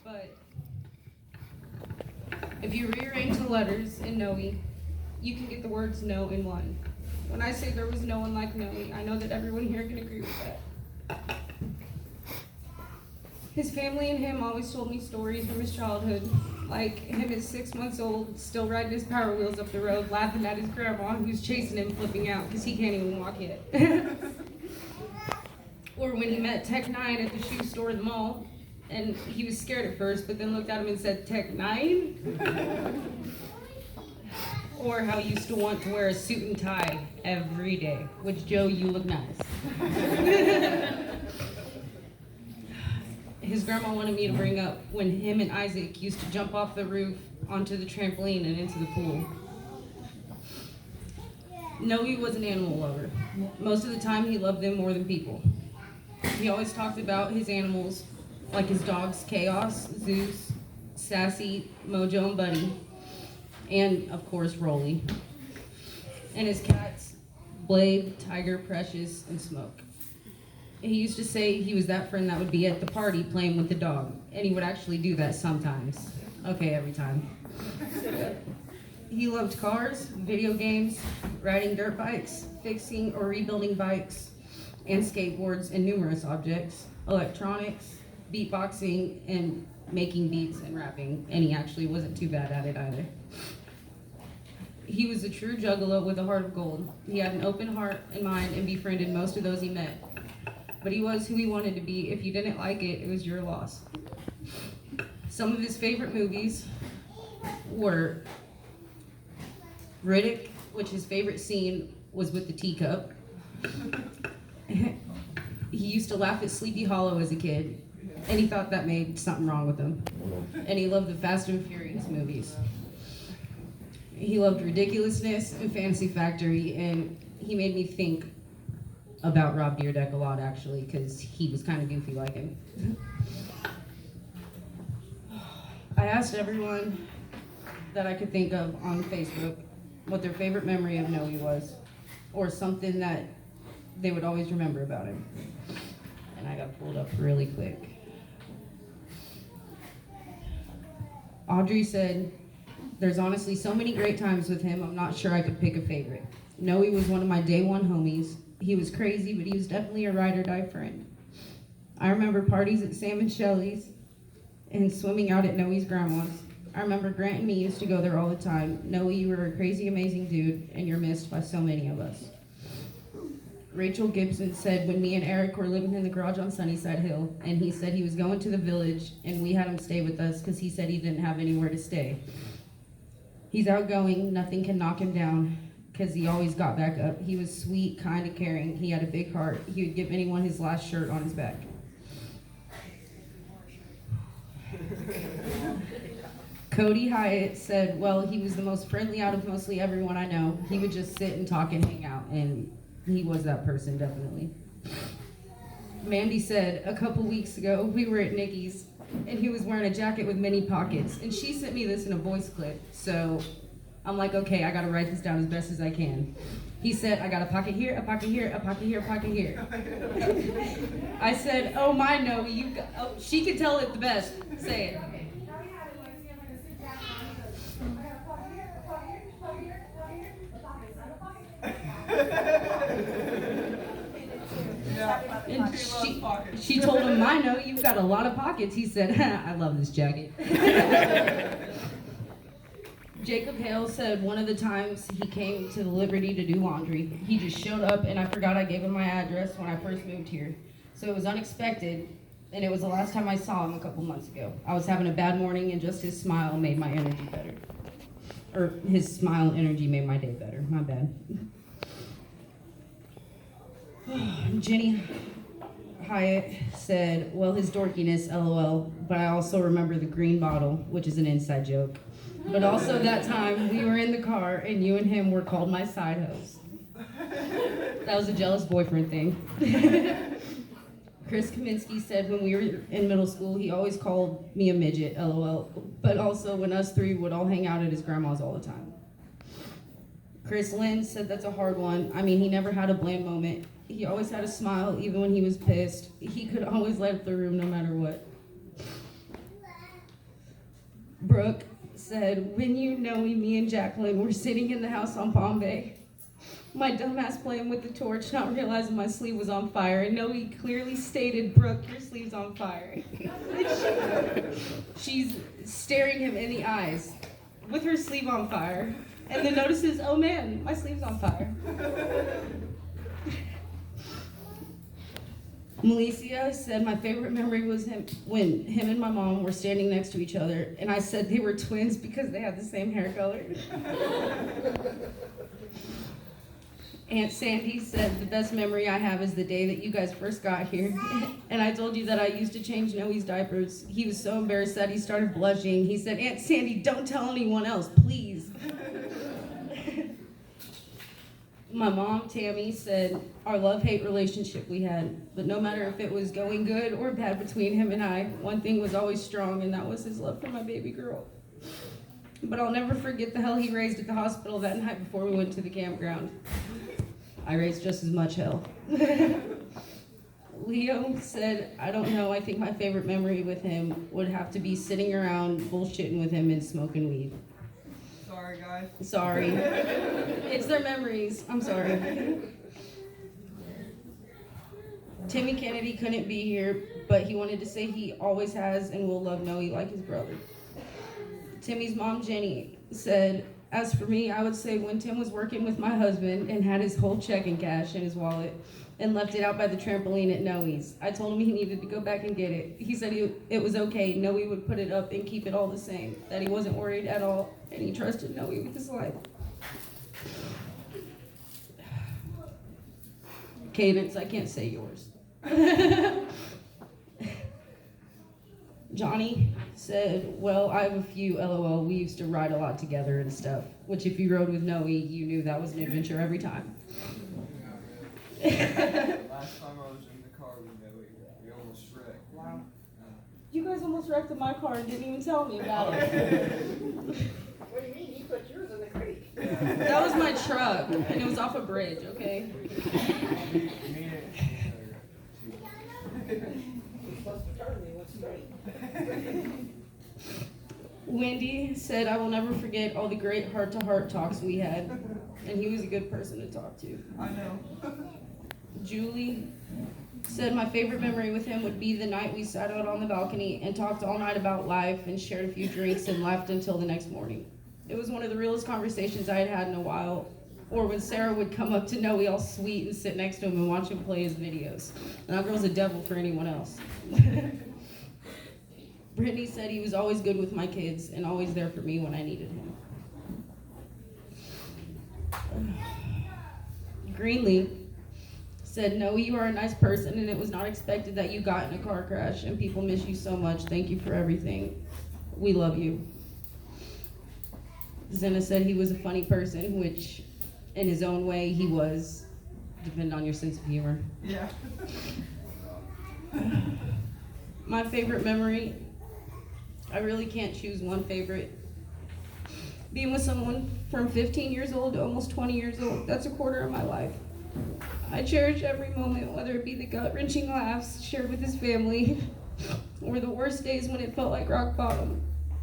but if you rearrange the letters in Noe, you can get the words no in one. When I say there was no one like Noe, I know that everyone here can agree with that. His family and him always told me stories from his childhood, like him at 6 months old, still riding his Power Wheels up the road, laughing at his grandma who's chasing him, flipping out because he can't even walk yet. Or when he met Tech 9 at the shoe store at the mall, and he was scared at first, but then looked at him and said, Tech 9? Or how he used to want to wear a suit and tie every day, which, Joe, you look nice. His grandma wanted me to bring up when him and Isaac used to jump off the roof onto the trampoline and into the pool. Noe was an animal lover. Most of the time, he loved them more than people. He always talked about his animals, like his dogs, Chaos, Zeus, Sassy, Mojo, and Buddy, and, of course, Rolly, and his cats, Blade, Tiger, Precious, and Smoke. He used to say he was that friend that would be at the party playing with the dog, and he would actually do that sometimes. Okay, every time. He loved cars, video games, riding dirt bikes, fixing or rebuilding bikes, and skateboards and numerous objects, electronics, beatboxing, and making beats and rapping, and he actually wasn't too bad at it either. He was a true juggalo with a heart of gold. He had an open heart and mind and befriended most of those he met. But he was who he wanted to be. If you didn't like it, it was your loss. Some of his favorite movies were Riddick, which his favorite scene was with the teacup. He used to laugh at Sleepy Hollow as a kid, and he thought that made something wrong with him. And he loved the Fast and Furious movies. He loved ridiculousness and Fantasy Factory, and he made me think about Rob Dyrdek a lot, actually, because he was kind of goofy like him. I asked everyone that I could think of on Facebook what their favorite memory of Noe was, or something that they would always remember about him. And I got pulled up really quick. Audrey said, "There's honestly so many great times with him, I'm not sure I could pick a favorite. Noe was one of my day one homies. He was crazy, but he was definitely a ride or die friend. I remember parties at Sam and Shelley's and swimming out at Noe's grandma's. I remember Grant and me used to go there all the time. Noe, you were a crazy, amazing dude, and you're missed by so many of us." Rachel Gibson said, "When me and Eric were living in the garage on Sunnyside Hill, and he said he was going to the village, and we had him stay with us because he said he didn't have anywhere to stay. He's outgoing, nothing can knock him down, because he always got back up. He was sweet, kind, and caring. He had a big heart. He would give anyone his last shirt on his back." Cody Hyatt said, "Well, he was the most friendly out of mostly everyone I know. He would just sit and talk and hang out," and he was that person, definitely. Mandy said, "A couple weeks ago, we were at Nikki's, and he was wearing a jacket with many pockets, and she sent me this in a voice clip, so I'm like, okay, I gotta write this down as best as I can. He said, I got a pocket here, a pocket here, a pocket here, a pocket here." I said, "Oh my, Noe, she could tell it the best. Say it." And she told him, "I know, you've got a lot of pockets." He said, "I love this jacket." Jacob Hale said one of the times he came to the Liberty to do laundry, he just showed up and I forgot I gave him my address when I first moved here. So it was unexpected, and it was the last time I saw him a couple months ago. I was having a bad morning and just his smile made my energy better. Or his smile and energy made my day better, my bad. Jenny Hyatt said, "Well, his dorkiness, LOL, but I also remember the green bottle," which is an inside joke. "But also that time we were in the car and you and him were called my side hose." That was a jealous boyfriend thing. Chris Kaminsky said when we were in middle school, he always called me a midget, LOL, but also when us three would all hang out at his grandma's all the time. Chris Lynn said that's a hard one. I mean, he never had a bland moment. He always had a smile, even when he was pissed. He could always light up the room no matter what. Brooke said, when you know me and Jacqueline were sitting in the house on Palm Bay, my dumbass playing with the torch, not realizing my sleeve was on fire. And Noe clearly stated, Brooke, your sleeve's on fire. She's staring him in the eyes with her sleeve on fire. And then notices, oh man, my sleeve's on fire. Malicia said my favorite memory was when him and my mom were standing next to each other, and I said they were twins because they had the same hair color. Aunt Sandy said the best memory I have is the day that you guys first got here, and I told you that I used to change Noe's diapers. He was so embarrassed that he started blushing. He said, Aunt Sandy, don't tell anyone else, please. My mom, Tammy, said our love-hate relationship we had, but no matter if it was going good or bad between him and I, one thing was always strong, and that was his love for my baby girl. But I'll never forget the hell he raised at the hospital that night before we went to the campground. I raised just as much hell. Leo said, I don't know, I think my favorite memory with him would have to be sitting around bullshitting with him and smoking weed. Sorry, guys. Sorry. It's their memories. I'm sorry. Timmy Kennedy couldn't be here, but he wanted to say he always has and will love Noe like his brother. Timmy's mom, Jenny, said, as for me, I would say when Tim was working with my husband and had his whole checking cash in his wallet and left it out by the trampoline at Noe's, I told him he needed to go back and get it. He said it was okay. Noe would put it up and keep it all the same, that he wasn't worried at all, and he trusted Noe with his life. Cadence, I can't say yours. Johnny said, well, I have a few LOL. We used to ride a lot together and stuff, which if you rode with Noe, you knew that was an adventure every time. Last time I was in the car with Noe, we almost wrecked. Wow. You guys almost wrecked in my car and didn't even tell me about it. What do you mean? You put yours in the creek. That was my truck, and it was off a bridge, okay? Wendy said, I will never forget all the great heart-to-heart talks we had, and he was a good person to talk to. I know. Julie said my favorite memory with him would be the night we sat out on the balcony and talked all night about life and shared a few drinks and laughed until the next morning. It was one of the realest conversations I had had in a while, or when Sarah would come up to Noe all sweet and sit next to him and watch him play his videos. And that girl's a devil for anyone else. Brittany said he was always good with my kids and always there for me when I needed him. Greenlee said, no, you are a nice person and it was not expected that you got in a car crash and people miss you so much. Thank you for everything. We love you. Zena said he was a funny person, which in his own way he was, depending on your sense of humor. Yeah. My favorite memory, I really can't choose one favorite. Being with someone from 15 years old to almost 20 years old, that's a quarter of my life. I cherish every moment, whether it be the gut-wrenching laughs shared with his family, or the worst days when it felt like rock bottom,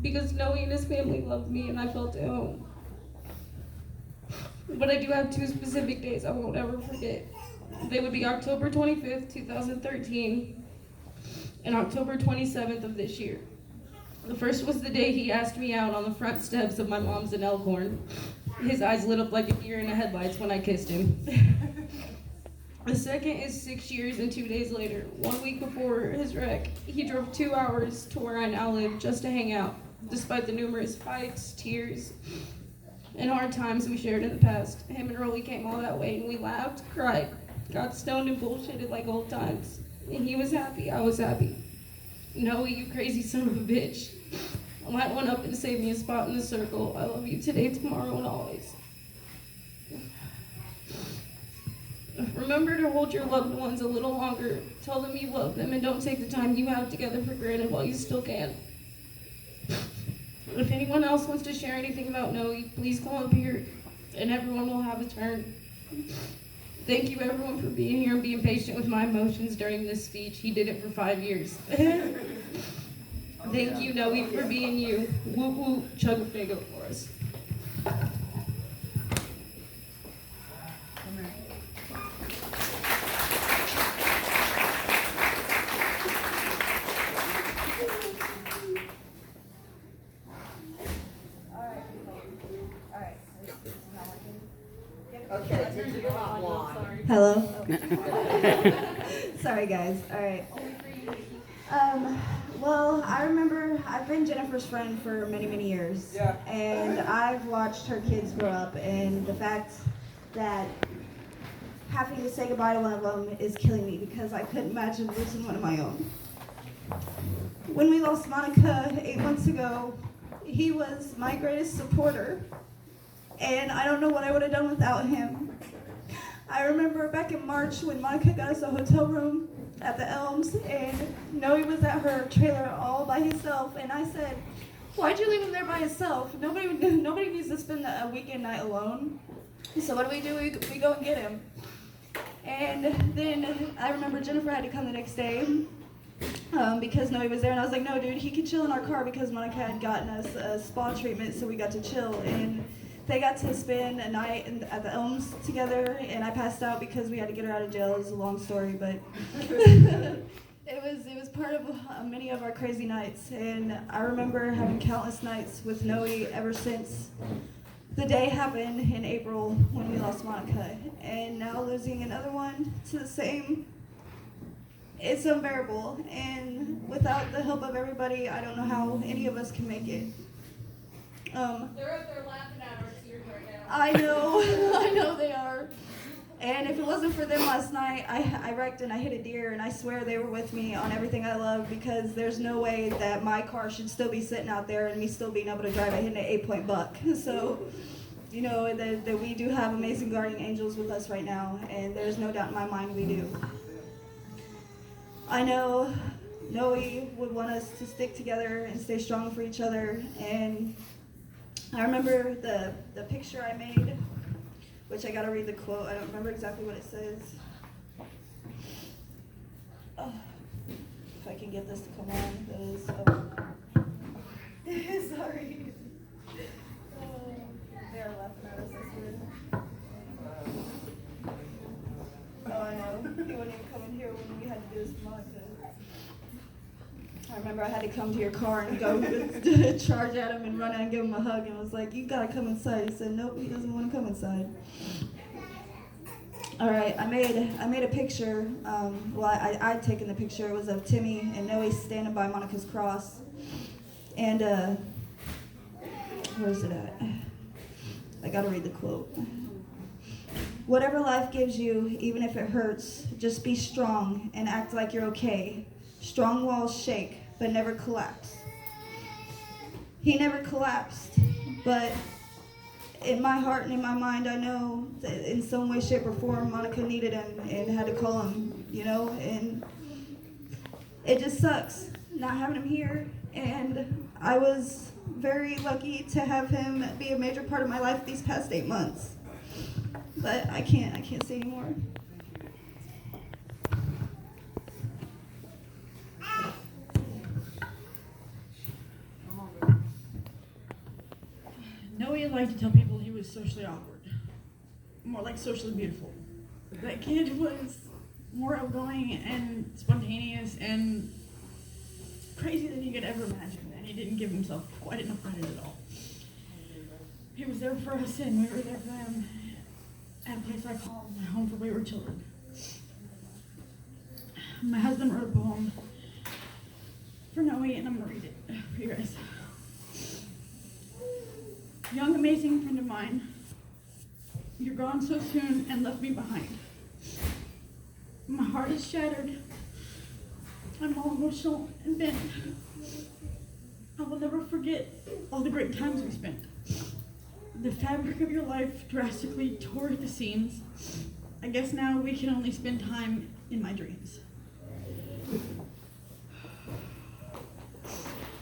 because Noe and his family loved me and I felt at home. But I do have two specific days I won't ever forget. They would be October 25th, 2013, and October 27th of this year. The first was the day he asked me out on the front steps of my mom's in Elkhorn. His eyes lit up like a deer in the headlights when I kissed him. The second is 6 years and 2 days later, 1 week before his wreck. He drove 2 hours to where I now live just to hang out, despite the numerous fights, tears, and hard times we shared in the past. Him and Rolly came all that way and we laughed, cried, got stoned and bullshitted like old times. And he was happy, I was happy. No, you crazy son of a bitch. I might one up and save me a spot in the circle. I love you today, tomorrow, and always. Remember to hold your loved ones a little longer. Tell them you love them and don't take the time you have together for granted while you still can. If anyone else wants to share anything about Noe, please come up here and everyone will have a turn. Thank you everyone for being here and being patient with my emotions during this speech. He did it for 5 years. Thank you, Noe, for being you. Whoop whoop, chug a fago for us. Okay, this is not one. Hello? Sorry, guys. All right. Well, I remember I've been Jennifer's friend for many, many years. Yeah. And I've watched her kids grow up, and the fact that having to say goodbye to one of them is killing me because I couldn't imagine losing one of my own. When we lost Monica 8 months ago, he was my greatest supporter, and I don't know what I would have done without him. I remember back in March when Monica got us a hotel room at the Elms, and Noe was at her trailer all by himself, and I said, "Why'd you leave him there by himself? Nobody needs to spend a weekend night alone." So what do? We go and get him. And then I remember Jennifer had to come the next day because Noe was there, and I was like, "No, dude, he can chill in our car," because Monica had gotten us a spa treatment, so we got to chill. And they got to spend a night at the Elms together, and I passed out because we had to get her out of jail. It was a long story, but it was part of many of our crazy nights. And I remember having countless nights with Noe ever since the day happened in April when we lost Monica. And now losing another one to the same, it's unbearable. And without the help of everybody, I don't know how any of us can make it. They're up there laughing at our tears right now. I know they are. And if it wasn't for them last night, I wrecked and I hit a deer, and I swear they were with me on everything I love, because there's no way that my car should still be sitting out there and me still being able to drive it hitting an 8-point buck. So, you know, that we do have amazing guardian angels with us right now, and there's no doubt in my mind we do. I know Noe would want us to stick together and stay strong for each other, and I remember the picture I made, which I gotta read the quote. I don't remember exactly what it says. Oh, if I can get this to come on, that is, sorry. They are laughing at us, I swear. Oh, I know. He wouldn't even come in here when we had to do this for Monica. I remember I had to come to your car and go charge at him and run out and give him a hug, and was like, "You gotta come inside." He said, "Nope, he doesn't want to come inside." All right, I made a picture. I'd taken the picture. It was of Timmy and Noe standing by Monica's cross. And where is it at? I gotta read the quote. "Whatever life gives you, even if it hurts, just be strong and act like you're okay. Strong walls shake, but never collapse." He never collapsed, but in my heart and in my mind, I know that in some way, shape, or form, Monica needed him and had to call him, you know, and it just sucks not having him here. And I was very lucky to have him be a major part of my life these past 8 months. But I can't say anymore. Noe liked to tell people he was socially awkward, more like socially beautiful. That kid was more outgoing and spontaneous and crazy than you could ever imagine, and he didn't give himself quite enough credit at all. He was there for us, and we were there for him at a place I call my home for wayward children. My husband wrote a poem for Noe, and I'm gonna read it for you guys. "Young, amazing friend of mine, you're gone so soon and left me behind. My heart is shattered. I'm all emotional and bent. I will never forget all the great times we spent. The fabric of your life drastically tore at the seams. I guess now we can only spend time in my dreams.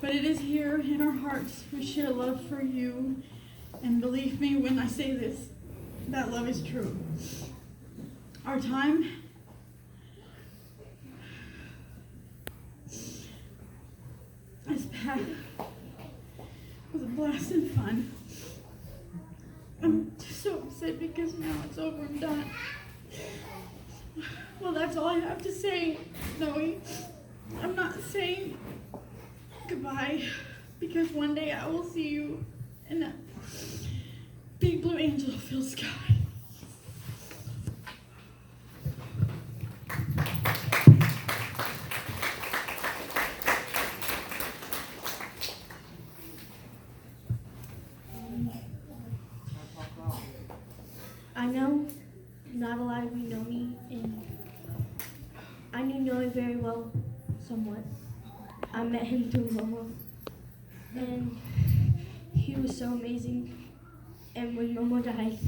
But it is here in our hearts we share love for you. And believe me when I say this, that love is true. Our time has had was a blast and fun. I'm just so upset because now it's over and done. Well, that's all I have to say, Zoe. I'm not saying goodbye because one day I will see you in that big blue angel-filled sky. I know not a lot of you know me, and I knew Noe very well, somewhat. I met him through Momo, and he was so amazing. And when Momo died,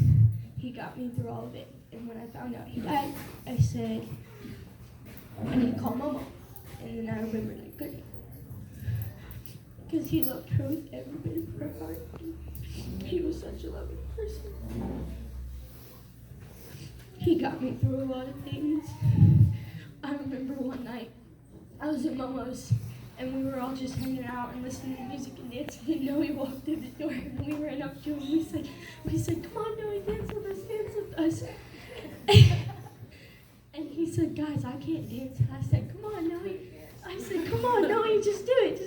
he got me through all of it. And when I found out he died, I said, I need to call Momo. And then I remembered I couldn't. Because he loved her with every bit of her heart. He was such a loving person. He got me through a lot of things. I remember one night, I was at Momo's, and we were all just hanging out and listening to music and dancing, and Noe walked through the door, and we ran up to him, we said, come on, Noe, dance with us. And he said, guys, I can't dance. And I said, come on, Noe. I said, come on, Noe, just do it.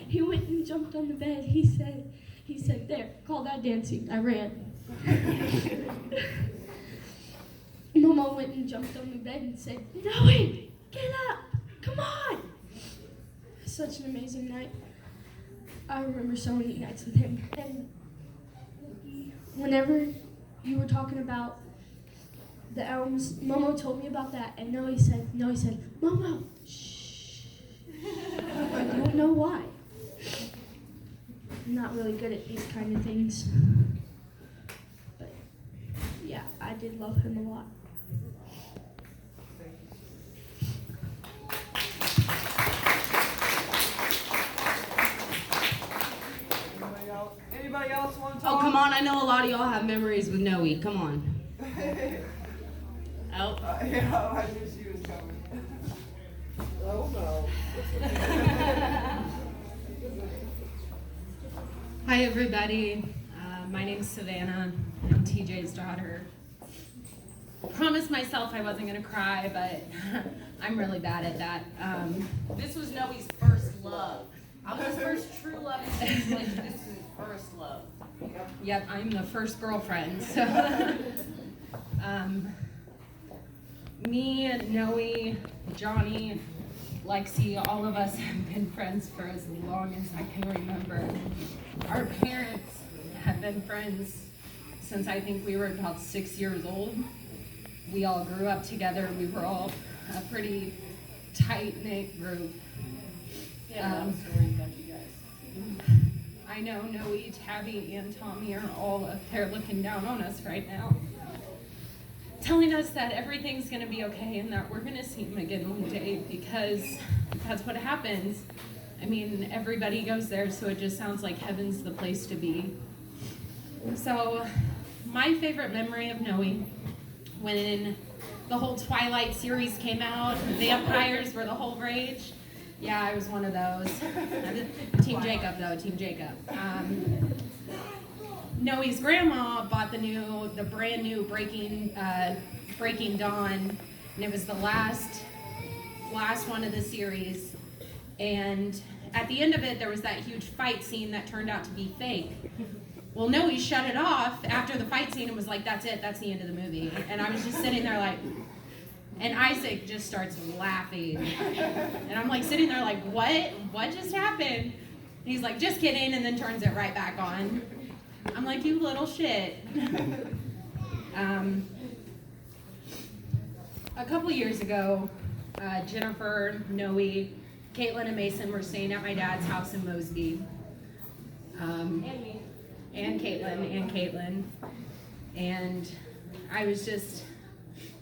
He went and jumped on the bed. He said, there, call that dancing. I ran. Momo went and jumped on the bed and said, Noe, get up, come on. Such an amazing night. I remember so many nights with him. And whenever you were talking about the elms, Momo told me about that, and Noe said, Momo, shh. I don't know why. I'm not really good at these kind of things. But yeah, I did love him a lot. Anybody else want to Oh, talk? come on. I know a lot of y'all have memories with Noe. Come on. Oh. Yeah, I knew she was coming. Oh, no. Hi everybody, my name's Savannah, and I'm TJ's daughter. I promised myself I wasn't gonna cry, but I'm really bad at that. This was Noe's first love. I was first true love, and she's like, this is his first love. Yep, I'm the first girlfriend, so. Me, Noe, Johnny, Lexi, all of us have been friends for as long as I can remember. Our parents have been friends since I think we were about 6 years old. We all grew up together. We were all a pretty tight-knit group. I know Noe, Tabby, and Tommy are all up there looking down on us right now, telling us that everything's gonna be okay and that we're gonna see him again one day, because that's what happens. I mean, everybody goes there, so it just sounds like heaven's the place to be. So, my favorite memory of Noe, when the whole Twilight series came out, vampires were the whole rage. Yeah, I was one of those. Team Jacob, though, Team Jacob. Noe's grandma bought the brand new Breaking Dawn, and it was the last one of the series. And at the end of it, there was that huge fight scene that turned out to be fake. Well, Noe shut it off after the fight scene and was like, that's it, that's the end of the movie. And I was just sitting there like, and Isaac just starts laughing. And I'm like sitting there like, what just happened? And he's like, just kidding, and then turns it right back on. I'm like, you little shit. A couple years ago, Jennifer, Noe, Caitlin, and Mason were staying at my dad's house in Mosby. And me. And Caitlin. And I was just,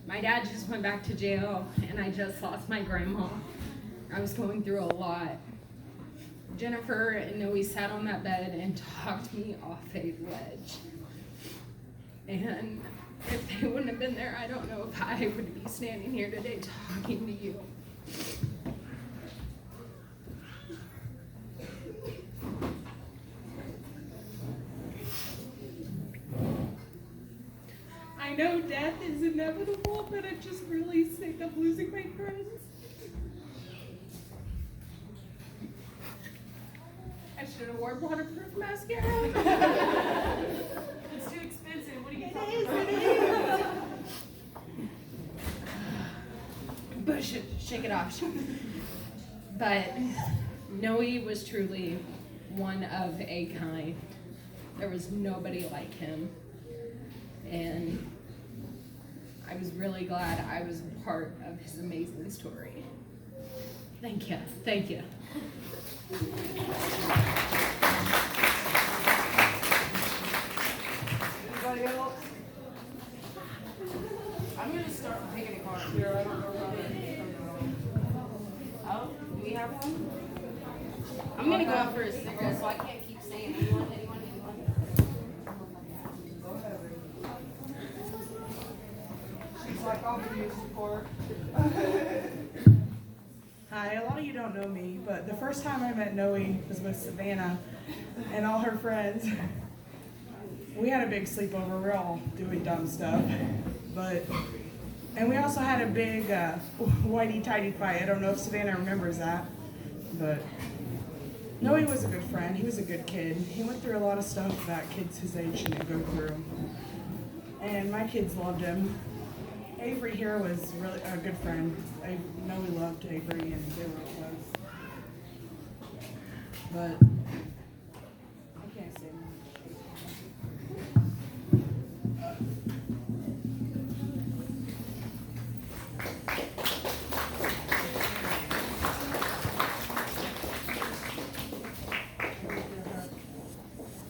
my dad just went back to jail, and I just lost my grandma. I was going through a lot. Jennifer and Noe sat on that bed and talked me off a ledge. And if they wouldn't have been there, I don't know if I would be standing here today talking to you. know death is inevitable, but I'm just really sick of losing my friends. I should have worn waterproof mascara. It's too expensive. What are you talking about? Bush it, shake it off. But Noe was truly one of a kind. There was nobody like him. And I was really glad I was a part of his amazing story. Thank you. Thank you. Anybody else? I'm gonna start picking a card here. I don't know about it. Oh, do we have one? I'm gonna go out for a cigarette, so I can't keep saying anyone. She's like, I'll give you support. Hi, a lot of you don't know me, but the first time I met Noe was with Savannah and all her friends. We had a big sleepover. We were all doing dumb stuff, and we also had a big whitey-tighty fight. I don't know if Savannah remembers that, but Noe was a good friend. He was a good kid. He went through a lot of stuff that kids his age shouldn't go through, and my kids loved him. Avery here was really a good friend. I know we loved Avery and they were close. But